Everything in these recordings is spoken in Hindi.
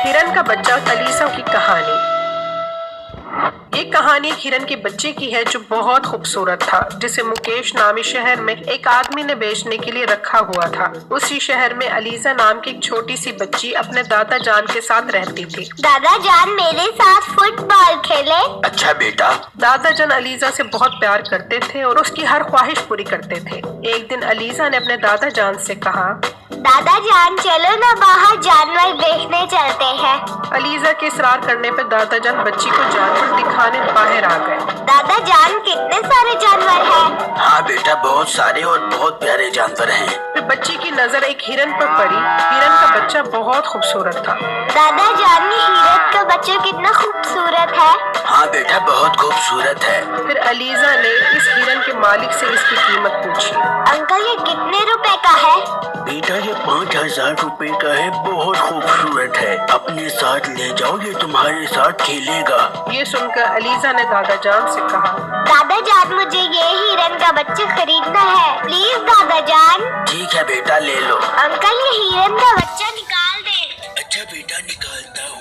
हिरन का बच्चा अलीसा की कहानी। ये कहानी एक हिरन के बच्चे की है जो बहुत खूबसूरत था, जिसे मुकेश नामी शहर में एक आदमी ने बेचने के लिए रखा हुआ था। उसी शहर में अलीसा नाम की एक छोटी सी बच्ची अपने दादा जान के साथ रहती थी। दादा जान मेरे साथ फुटबॉल खेले। अच्छा बेटा। दादा जान अलीसा से बहुत प्यार करते थे और उसकी हर ख्वाहिश पूरी करते थे। एक दिन अलीसा ने अपने दादा जान से कहा, दादा जान चलो ना बाहर जानवर देखने चलते हैं। अलीसा के इसरार करने पर दादा जान बच्ची को जानवर दिखाने बाहर आ गए। दादा जान कितने सारे जानवर हैं? हाँ बेटा, बहुत सारे और बहुत प्यारे जानवर हैं। फिर बच्ची की नजर एक हिरन पर पड़ी। हिरन का बच्चा बहुत खूबसूरत था। दादा जान ये हिरन का बच्चा कितना खूबसूरत है। हाँ बेटा, बहुत खूबसूरत है। फिर अलीसा ने इस हिरन के मालिक से इसकी कीमत पूछी। अंकल ये कितने रुपए का है? बेटा ये 5,000 रुपए का है, बहुत खूबसूरत है। अपने साथ ले जाओ, ये तुम्हारे साथ खेलेगा। ये सुनकर अलीसा ने दादा जान से कहा, दादा जान मुझे ये हिरन का बच्चा खरीदना है, प्लीज दादा जान। ठीक है बेटा, ले लो। अंकल ये हिरन का बच्चा निकाल दे। अच्छा बेटा, निकालता हूँ।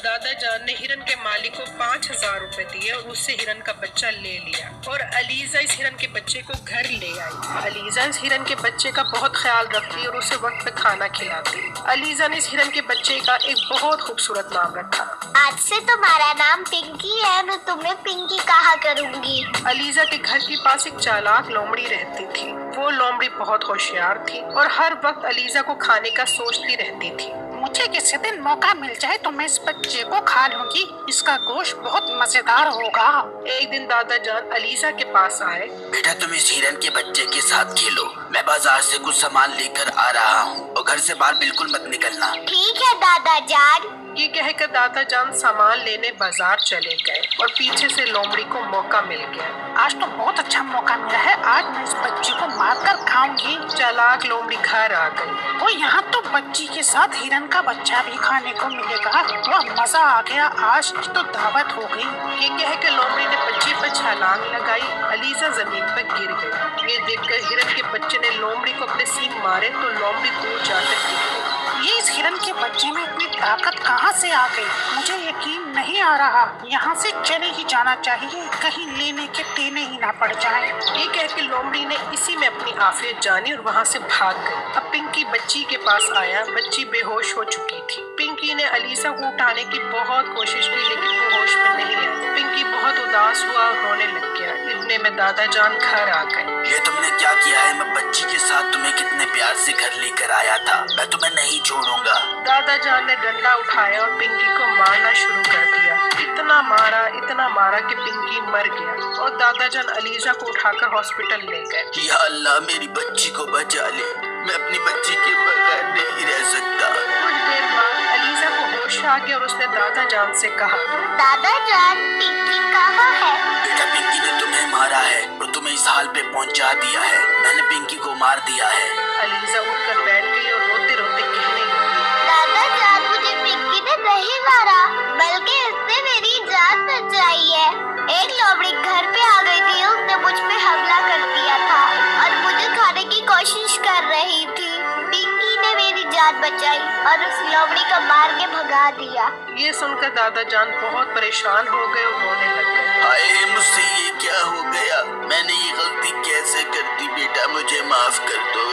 दादा जान ने हिरन के मालिक को 5,000 रुपए दिए और उससे हिरन का बच्चा ले लिया और अलीसा इस हिरन के बच्चे को घर ले आई। अलीसा इस हिरन के बच्चे का बहुत ख्याल रखती और उसे वक्त पे खाना खिलाती। अलीसा ने इस हिरन के बच्चे का एक बहुत खूबसूरत नाम रखा। आज से तुम्हारा नाम पिंकी है, मैं तुम्हें पिंकी कहा करूँगी। अलीसा के घर के पास एक चालाक लोमड़ी रहती थी। वो लोमड़ी बहुत होशियार थी और हर वक्त अलीसा को खाने का सोचती रहती थी। मुझे किसी दिन मौका मिल जाए तो मैं इस बच्चे को खा लूंगी, इसका गोश्त बहुत मजेदार होगा। एक दिन दादा जान अलीसा के पास आए। बेटा तुम इस हिरन के बच्चे के साथ खेलो, मैं बाजार से कुछ सामान लेकर आ रहा हूँ और घर से बाहर बिल्कुल मत निकलना। ठीक है दादा जान। ये कहकर दादा जान सामान लेने बाजार चले गए और पीछे से लोमड़ी को मौका मिल गया। आज तो बहुत अच्छा मौका मिला है, आज मैं इस बच्चे को मारकर खाऊंगी। चालाक लोमड़ी घर आ गई। वो यहाँ तो बच्ची के साथ हिरन का बच्चा भी खाने को मिलेगा, वह मजा आ गया, आज की तो दावत हो गई। ये कहकर लोमड़ी ने बच्ची पर छलांग लगाई। अलीसा जमीन पर गिर गई। ये देखकर हिरन के बच्चे ने लोमड़ी को अपने सींग मारे तो लोमड़ी दूर जाकर गिर गई। ये इस हिरन के बच्चे में इतनी ताकत कहाँ से आ गई, मुझे यकीन नहीं आ रहा। यहाँ से चले ही जाना चाहिए, कहीं लेने के टेने ही ना पड़ जाए। ये कहकर लोमड़ी ने इसी में अपनी आफियत जानी और वहाँ से भाग गई। अब पिंकी बच्ची के पास आया। बच्ची बेहोश हो चुकी थी। पिंकी ने अलीसा को उठाने की बहुत कोशिश की लेकिन वो होश में नहीं आई। पिंकी बहुत उदास हुआ और रोने लग गया। इतने में दादा जान घर आ गए। ये तुमने क्या किया है? मैं बच्ची के साथ तुम्हें कितने प्यार से घर लेकर आया था, मैं तुम्हें नहीं छोड़ूंगा। दादा जान ने डंडा उठाया और पिंकी को मारना शुरू कर दिया। इतना मारा कि पिंकी मर गया और दादा जान अलीसा को उठाकर हॉस्पिटल ले गए। या अल्लाह, मेरी बच्ची को बचा ले, मैं अपनी बच्ची के बगैर नहीं रह सकता। कुछ देर बाद अलीसा को होश आ गया और उसने दादा जान से कहा, दादा जान पिंकी कहाँ है? बेटा पिंकी ने तुम्हें मारा है और तुम्हें इस हाल पे पहुंचा दिया है, मैंने पिंकी को मार दिया है। अलीसा उठकर बैठ गई और रोते रोते कहने लगी, दादा जान मुझे पिंकी ने नहीं मारा, बल्कि इसने मेरी जान बचाई है। एक लोमड़ी घर पे आ गई थी, उसने मुझ पे हमला कर दिया था और मुझे खाने की कोशिश कर रही थी। पिंकी ने मेरी जान बचाई और उस लोमड़ी को मार के भगा दिया। ये सुनकर दादा जान बहुत परेशान हो गए और रोने लग गए। हाय, मुझसे ये क्या हो गया? मैंने ये गलती कैसे कर दी? बेटा मुझे माफ कर दो।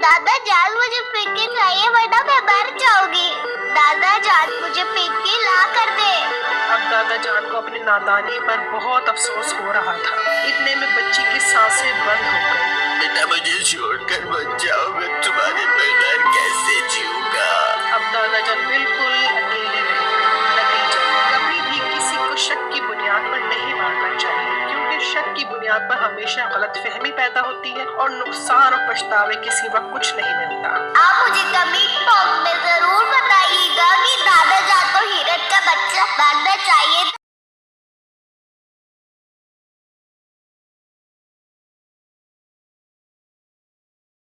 दादा जान मुझे पिंकी चाहिए वरना मैं मर जाऊंगी। दादा जान मुझे पिंकी ला कर दे। अब दादा जान को अपनी नादानी पर बहुत अफसोस हो रहा था। इतने में बच्ची की सांसें बंद हो गई। बेटा मुझे छोड़कर मत जाओ, मैं तुम्हारे बगैर कैसे जीऊंगा? अब दादा जान बिल्कुल अकेले रह गए। नतीजा, कभी भी किसी को शक की बुनियाद पर नहीं मारना चाहिए, क्योंकि शक की बुनियाद पर हमेशा गलतफहमी पैदा होती है और नुकसान और पछतावे के सिवा कुछ नहीं मिलता। आप मुझे कमेंट बॉक्स में जरूर बताइएगा